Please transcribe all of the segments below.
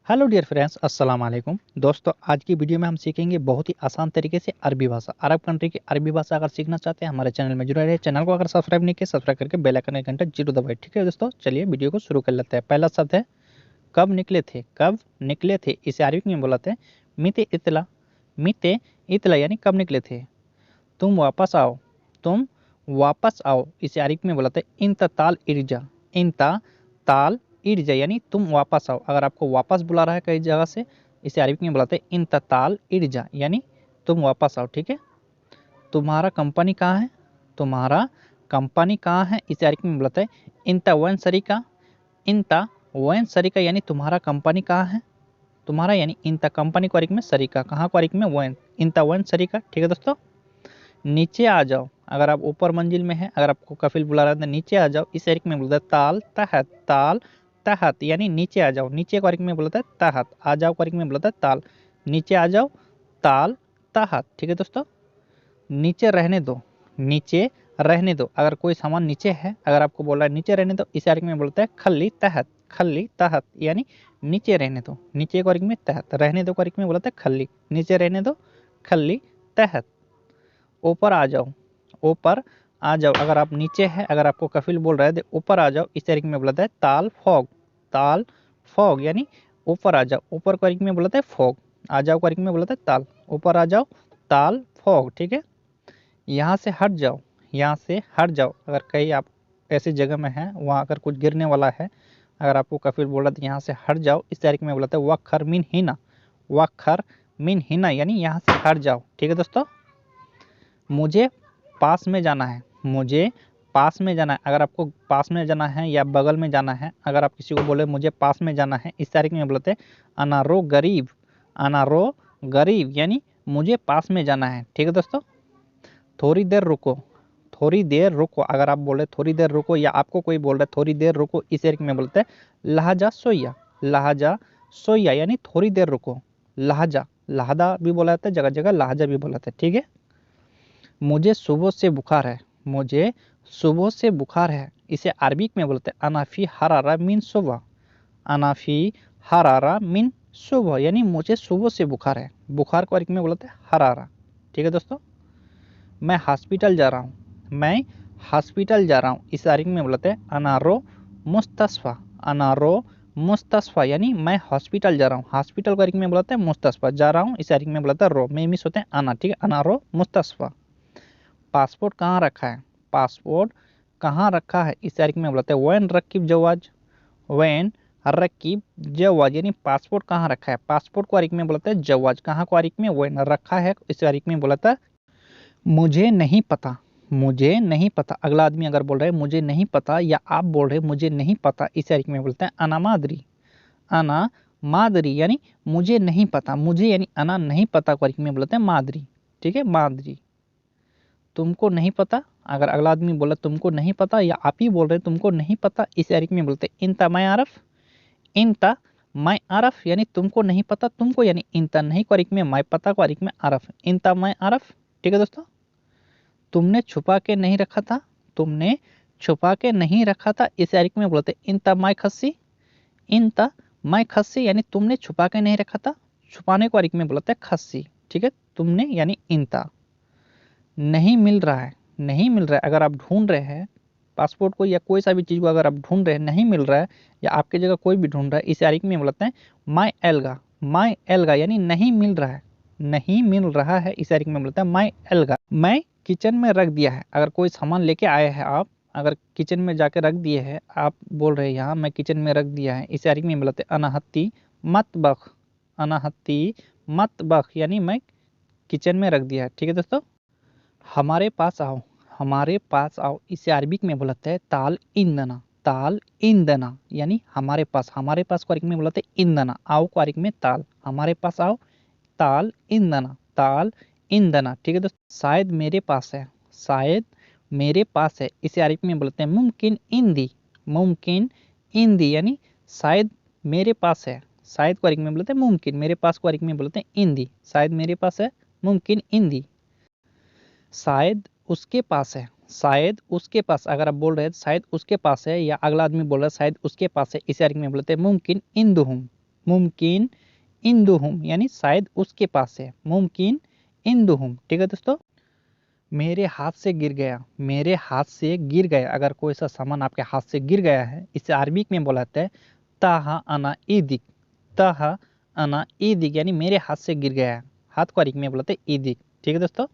Hello dear friends, अस्सलाम वालेकुम। दोस्तों, आज की वीडियो में हम सीखेंगे बहुत ही आसान तरीके से अरबी भाषा। अरब कंट्री की अरबी भाषा अगर सीखना चाहते हैं हमारे चैनल में जुड़े रहे। चैनल को अगर सब्सक्राइब नहीं किया, सब्सक्राइब करके बेल आइकन का घंटा जरूर दबाएं। ठीक है दोस्तों, चलिए वीडियो को शुरू कर लेते हैं। पहला शब्द है कब निकले थे। कब निकले थे इसे अरबी में बोलते हैं मीते इतला। मीते इतला यानी कब निकले थे। तुम वापस आओ। तुम वापस आओ इसे अरबी में बोलते हैं इंता ताल इर्जा। इंता ताल इर्जा यानी तुम वापस आओ। अगर आपको वापस बुला रहा है कई जगह से, इसे अरबी में बुलाते हैं इंता ताल इर्जा यानी तुम वापस आओ। ठीक है। तुम्हारा कंपनी कहाँ है। तुम्हारा कंपनी कहाँ है इसे अरबी में बुलाते हैं इंता वन सरीका। इंता वन सरीका यानी तुम्हारा कंपनी कहाँ है। तुम्हारा यानी इंता कंपनी को अरबी में सरीका, कहाँ को अरबी में वन, इंता वन सरीका। ठीक है दोस्तों। नीचे आ जाओ, अगर आप ऊपर मंजिल में हैं, अगर आपको कफिल बुला रहा है तो नीचे आ जाओ इस अरबी में बोलता है ताल तहत। ताल तहत यानी नीचे आ जाओ। नीचे को अरबी में बोलता है तहत। आ जाओ को अरबी में बोलता है ताल। नीचे आ जाओ ताल तहत। ठीक है दोस्तों। नीचे रहने दो। नीचे रहने दो, अगर कोई सामान नीचे है, अगर आपको बोल रहा है नीचे रहने दो इस अरबी में बोलता है खल्ली तहत। खल्ली तहत यानी नीचे रहने दो। नीचे को अरबी में तहत, रहने दो को अरबी में बोलता है खल्ली। नीचे रहने दो खल्ली तहत। ऊपर आ जाओ। ऊपर आ जाओ, अगर आप नीचे है, अगर आपको कफिल बोल रहा है तो ऊपर आ जाओ इस तरीके में बुलाता है ताल फॉग। ताल फॉग यानी ऊपर आ जाओ। ऊपर को अरबी में बुलाता है फॉग। आ जाओ को अरबी में बुलाता है ताल। ऊपर आ जाओ ताल फॉग। ठीक है। यहाँ से हट जाओ। यहाँ से हट जाओ, अगर कहीं आप ऐसी जगह में हैं वहाँ अगर कुछ गिरने वाला है, अगर आपको कफिल बोल रहा है तो यहाँ से हट जाओ इस तरीके में बुलाता है वखर मिन हिना। वखर मिन हिना यानी यहाँ से हट जाओ। ठीक है दोस्तों। मुझे पास में जाना है। मुझे पास में जाना है, अगर आपको पास में जाना है या बगल में जाना है, अगर आप किसी को बोले मुझे पास में जाना है इस तरीके में बोलते हैं अनारो गरीब। अनारो गरीब यानी मुझे पास में जाना है। ठीक है दोस्तों। थोड़ी देर रुको। थोड़ी देर रुको, अगर आप बोले थोड़ी देर रुको या आपको कोई बोल रहा है थोड़ी देर रुको इस तरीके में बोलते हैं लहजा सोया। लहजा सोया यानी थोड़ी देर रुको। लहजा, लहदा भी बोला जाता है, जगह जगह लहजा भी बोला जाता है। ठीक है। मुझे सुबह से बुखार है। मुझे सुबह से बुखार है इसे अरबिक में बोलते हैं अनाफी हरारा मिन सुबह। अनाफी हरारा मिन सुबह यानी मुझे सुबह से बुखार है। बुखार को अरबिक में बोलते हैं हरारा। ठीक है दोस्तों। मैं हॉस्पिटल जा रहा हूँ। मैं हॉस्पिटल जा रहा हूँ इस अरबिक में बोलते हैं अनारो मुस्तस्फा। अनारो मुस्तस्फा यानी मैं हॉस्पिटल जा रहा हूँ। हॉस्पिटल को अरबिक में बोलते हैं मुस्तस्फा। जा रहा हूँ इस अरबिक में बोलता है रो, में मिस होते हैं आना। ठीक है। अनारो मुस्तस्फा। पासपोर्ट कहाँ रखा है। पासपोर्ट कहाँ रखा है इस तारीख में बोलते हैं वैन रकीब जवाज। वैन रकीब जवाज यानी पासपोर्ट कहाँ रखा है। पासपोर्ट को अरबी में बोलते हैं जवाज, कहाँ को अरबी में वैन रखा है इस अरबी में बोलता है मुझे नहीं पता। मुझे नहीं पता, अगला आदमी अगर बोल रहा है मुझे नहीं पता या आप बोल रहे मुझे नहीं पता इस अरबी में बोलते हैं अना मादरी। अना मादरी यानी मुझे नहीं पता। मुझे यानी अना नहीं पता को अरबी में बोलते हैं मादरी। ठीक है, मादरी। तुमको नहीं पता, अगर अगला आदमी बोला तुमको नहीं पता या आप ही बोल रहे तुमको नहीं पता इस अरबी में बोलते हैं इंता मैं आरफ। इंता मैं आरफ यानी तुमको नहीं पता। तुमको यानी इंता नहीं को अरबी में, मैं पता को अरबी में आरफ, इंता मैं आरफ। ठीक है दोस्तों। तुमने छुपा के नहीं रखा था। तुमने छुपा के नहीं रखा था इस अरबी में बोलते हैं इंता मैं खस्सी। इंता मैं खस्सी यानी तुमने छुपा के नहीं रखा था। छुपाने को अरबी में बोलते हैं खस्सी। ठीक है। तुमने यानी इंता। नहीं मिल रहा है। नहीं मिल रहा है, अगर आप ढूंढ रहे हैं पासपोर्ट को या कोई सा भी चीज़ को, अगर आप ढूंढ रहे हैं नहीं मिल रहा है या आपकी जगह कोई भी ढूंढ रहा है इसे अरबी में बोलते हैं माई एल्गा। माई एल्गा यानी नहीं मिल रहा है। नहीं मिल रहा है इस अरबी में बोलते हैं माई एल्गा। मैं किचन में रख दिया है, अगर कोई सामान लेके आए हैं आप, अगर किचन में जाके रख दिए हैं, आप बोल रहे हैं यहाँ मैं किचन में रख दिया है इसे अरबी में बोलते हैं अनाहत्ती मतबख। अनाहत्ती मतबख यानी मैं किचन में रख दिया है। ठीक है दोस्तों। हमारे पास आओ। हमारे पास आओ इसे अरबिक में बोलते हैं ताल ईंदना। ताल ईंदना यानी हमारे पास। हमारे पास को अरबिक में बोलते हैं ईंदना। आओ को अरबिक में ताल। हमारे पास आओ ताल ईंदना। ताल ईंदना। ठीक है दोस्तों। शायद मेरे पास है। शायद मेरे पास है इसे अरबिक में बोलते हैं मुमकिन इंदी। मुमकिन इंदी यानी शायद मेरे पास है। शायद को अरबिक में बोलते हैं मुमकिन। मेरे पास को अरबिक में बोलते हैं इंदी। शायद मेरे पास है, मुमकिन इंदी। शायद उसके पास है। शायद उसके पास, अगर आप बोल रहे हैं शायद उसके पास है या अगला आदमी बोल रहा है शायद उसके पास है इसे अरबी में बोलते हैं मुमकिन इंदुहुम। मुमकिन इंदुहुम यानी शायद उसके पास है, मुमकिन इंदुहुम। ठीक है दोस्तों, मेरे हाथ से गिर गया, मेरे हाथ से गिर गया, अगर कोई सा सामान आपके हाथ से गिर गया है, इसे अरबिक में बोला जाता है ताहा अना ईदिक, ताहा अना ईदिक यानी मेरे हाथ से गिर गया है। हाथ को अरबिक में बोलते हैं ईदिक। ठीक है दोस्तों,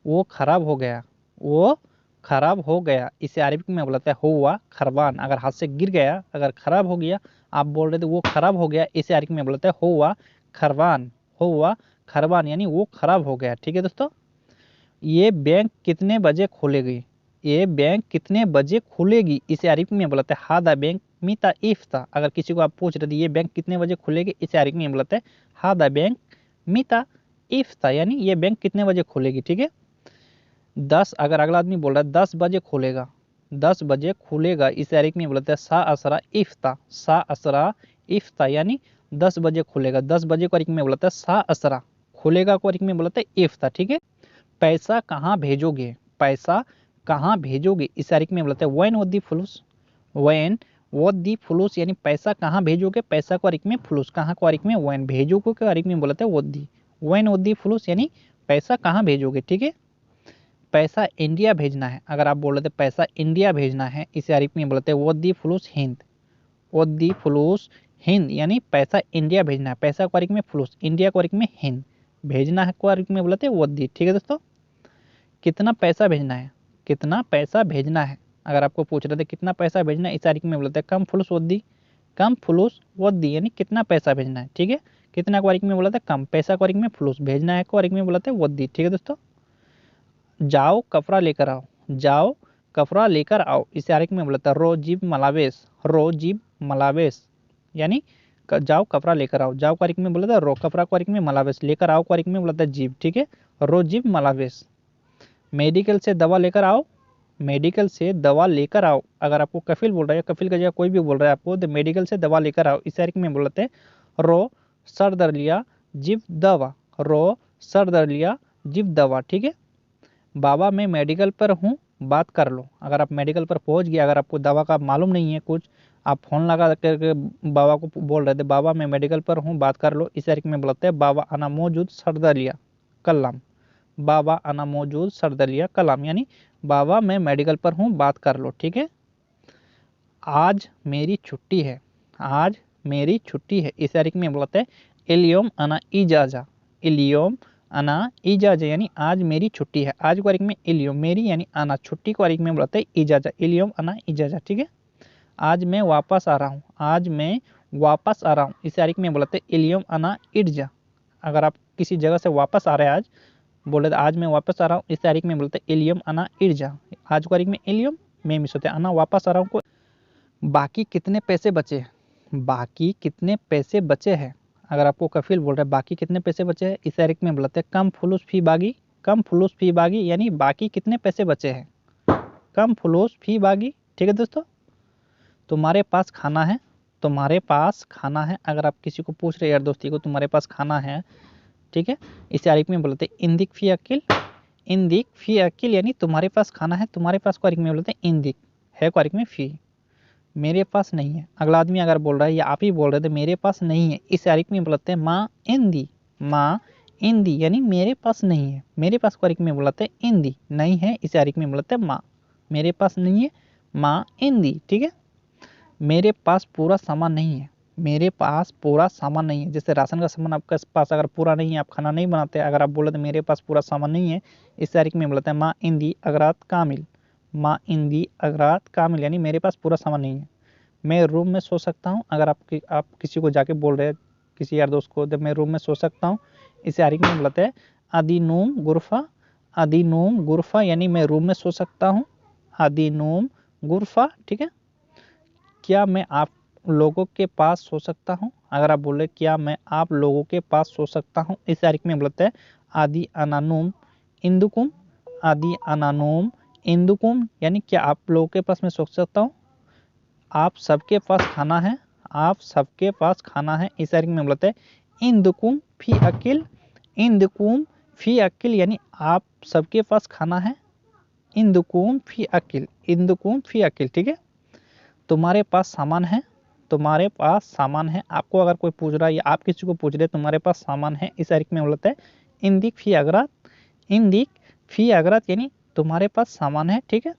वो खराब हो गया, वो खराब हो गया, इसे अरबिक में बोलते हैं हुआ खरबान। अगर हाथ से गिर गया, अगर खराब हो गया, आप बोल रहे थे वो खराब हो गया, इसे अरबिक में बोलते हैं हुआ खरबान, हुआ खरबान यानी वो खराब हो गया। ठीक है दोस्तों, ये बैंक कितने बजे खुलेगी, ये बैंक कितने बजे खुलेगी, इसे अरबिक में बोलते हैं हादा बैंक मीता इफ्ता। अगर किसी को आप पूछ रहे थे ये बैंक कितने बजे खुलेगी, इसे अरबिक में बोलते हैं हादा बैंक मीता इफ्ता यानी ये बैंक कितने बजे खुलेगी। ठीक है, 10, अगर अगला आदमी बोल रहा है 10 बजे खुलेगा, 10 बजे खुलेगा, इसे अरबिक में बोलते हैं सा असरा इफ्ता, सा असरा इफ्ता यानी 10 बजे खुलेगा। 10 बजे को अरबिक में बोलते हैं सा असरा, खुलेगा को अरबिक में बोलते हैं इफ्ता। ठीक है, पैसा कहाँ भेजोगे, पैसा कहाँ भेजोगे, इस अरबिक में बोलते हैं वैन वद्दी फुलूस, वैन वद्दी फुलूस यानी पैसा कहाँ भेजोगे, पैसा को अरबिक में फुलूस, कहाँ को अरबिक में वैन, भेजोगे को अरबिक में बोलते हैं वद्दी, वैन वद्दी फुलूस यानी पैसा कहाँ भेजोगे। ठीक है, पैसा इंडिया भेजना है, अगर आप बोल रहे थे पैसा इंडिया भेजना है, इसे अरबिक में बोलते हैं वद्दी फुलूस हिंद, वद्दी फुलूस हिंद यानी पैसा इंडिया भेजना है, पैसा को अरबिक में फुलूस, इंडिया को अरबिक में हिंद, भेजना है को अरबिक में बोलते हैं वद्दी। ठीक है दोस्तों, कितना पैसा भेजना है, कितना पैसा भेजना है, अगर आपको पूछ रहे थे कितना पैसा भेजना है, इस अरबिक में बोलते हैं कम फुलूस वद्दी, कम फुलूस वद्दी यानी कितना पैसा भेजना है। ठीक है, कितना को अरबिक में बोला था कम, पैसा को अरबिक में फुलूस, भेजना है को अरबिक में बोला था वद्दी। ठीक है दोस्तों, जाओ कपड़ा लेकर आओ, जाओ कपड़ा लेकर आओ, इसे अरबिक में बोला था रो जिब मलावेस, रो जिब मलावेस यानी जाओ कपड़ा लेकर आओ, जाओ को अरबिक में बोला था रो, कपड़ा को अरबिक में मलावेस, लेकर आओ को अरबिक में बोला था जिब। ठीक है, रो जिब मलावेस। मेडिकल से दवा लेकर आओ, मेडिकल से दवा लेकर आओ, अगर आपको कफिल बोल रहा है, कफिल का जगह कोई भी बोल रहा है आपको, तो मेडिकल से दवा लेकर आओ, इस अरबिक में बोलते हैं रो सर दर्द लिया जिब दवा, रो सर दर्द लिया जिब दवा। ठीक है, बाबा मैं मेडिकल पर हूँ बात कर लो, अगर आप मेडिकल पर पहुंच गए, अगर आपको दवा का मालूम नहीं है कुछ, आप फोन लगा करके बाबा को बोल रहे थे बाबा मैं मेडिकल पर हूँ बात कर लो, इस अरबिक में बोलते हैं बाबा अना मौजूद सर दर्द लिया कलाम, बाबा अना मौजूद सर दर्द लिया कलाम यानी बाबा मैं मेडिकल पर हूँ बात कर लो। ठीक है, आज मेरी छुट्टी है, आज मेरी छुट्टी है, इस अरबिक में बोलते हैं इलियोम अना इजाजा, इलियोम अना इजाजा यानी आज मेरी छुट्टी है, आज को अरबिक में इलियोम मेरी यानी आना, छुट्टी को अरबिक में बोलते हैं इजाजा, इलियोम अना इजाजा। ठीक है, आज मैं वापस आ रहा हूँ, आज मैं वापस आ रहा हूँ, इस अरबिक में बोलते हैं इलियोम अना इर्जा, अगर आप किसी जगह से वापस आ रहे हैं, आज बोले आज मैं वापस आ रहा हूँ, इस अरबिक में बोलते हैं इलियम अना इर्जा, आज को अरबिक में इलियम मैं मिस होते अना वापस आ रहा हूँ। बाकी कितने पैसे बचे, बाकी कितने पैसे बचे हैं, अगर आपको कफिल बोल रहा है बाकी कितने पैसे बचे हैं, इस अरबिक में बोलते हैं कम फुलूस फी बागी, कम फुलूस फी बागी यानी बाकी कितने पैसे बचे हैं, कम फुलूस फी बागी। ठीक है दोस्तों, तुम्हारे पास खाना है, तुम्हारे पास खाना है, अगर आप किसी को पूछ रहे यार दोस्ती को तुम्हारे पास खाना है, ठीक है, इसे अरबिक में बोलते हैं इंदिक फी अकिल, इंदिक फी अकिल यानी तुम्हारे पास खाना है, तुम्हारे पास को अरबिक में बोलते हैं इंदिक, है को अरबिक में फी, मेरे पास नहीं है, अगला आदमी अगर बोल रहा है या आप ही बोल रहे थे मेरे पास नहीं है, इस अरबिक में बोलते हैं माँ इंदी, माँ इंदी यानी मेरे पास नहीं है, मेरे पास को अरबिक में बोलते हैं इंदी, नहीं है इसे अरबिक में बोलते हैं माँ, मेरे पास नहीं है माँ इंदी। ठीक है, मेरे पास पूरा सामान नहीं है, मेरे पास पूरा सामान नहीं है, जैसे राशन का सामान आपके पास अगर पूरा नहीं है, आप खाना नहीं बनाते, अगर आप बोले तो मेरे पास पूरा सामान नहीं है, इस अरबिक में बोलते हैं माँ इंदी अगरात कामिल, माँ इंदी अगरात कामिल यानी मेरे पास पूरा सामान नहीं है। मैं रूम में सो सकता हूँ, अगर आप किसी को जाके बोल रहे हैं किसी यार दोस्त को, जब मैं रूम में सो सकता हूँ, इसे अरबिक में बोलते हैं अदीनूम गुरफा, अदीनूम गुरफा यानी मैं रूम में सो सकता हूँ, अदीनूम गुरफा। ठीक है, क्या मैं आप लोगों के पास सो सकता हूँ, अगर आप बोले क्या मैं आप लोगों के पास सो सकता हूँ, इस अरबिक में बोलते हैं आदि अनानुम इंदुकुम, आदि अनानुम इंदुकुम यानी क्या आप लोगों के पास मैं सो सकता हूँ, आप सबके पास खाना है, आप सबके पास खाना है, इस अरबिक में बोलते हैं इंदुकुम फी अकिल, इंदुकुम फी अकिल यानी आप सबके पास खाना है, इंदुकुम फी अकिल, इंदुकुम फी अकिल। ठीक है, तुम्हारे पास सामान है, तुम्हारे पास सामान है। आपको अगर कोई पूछ रहा है या आप किसी को पूछ रहे तुम्हारे पास सामान है, इस तारीख में बोलता है इन दिक फी अगरात, इन दिक फी अगरात यानी तुम्हारे पास सामान है, ठीक है।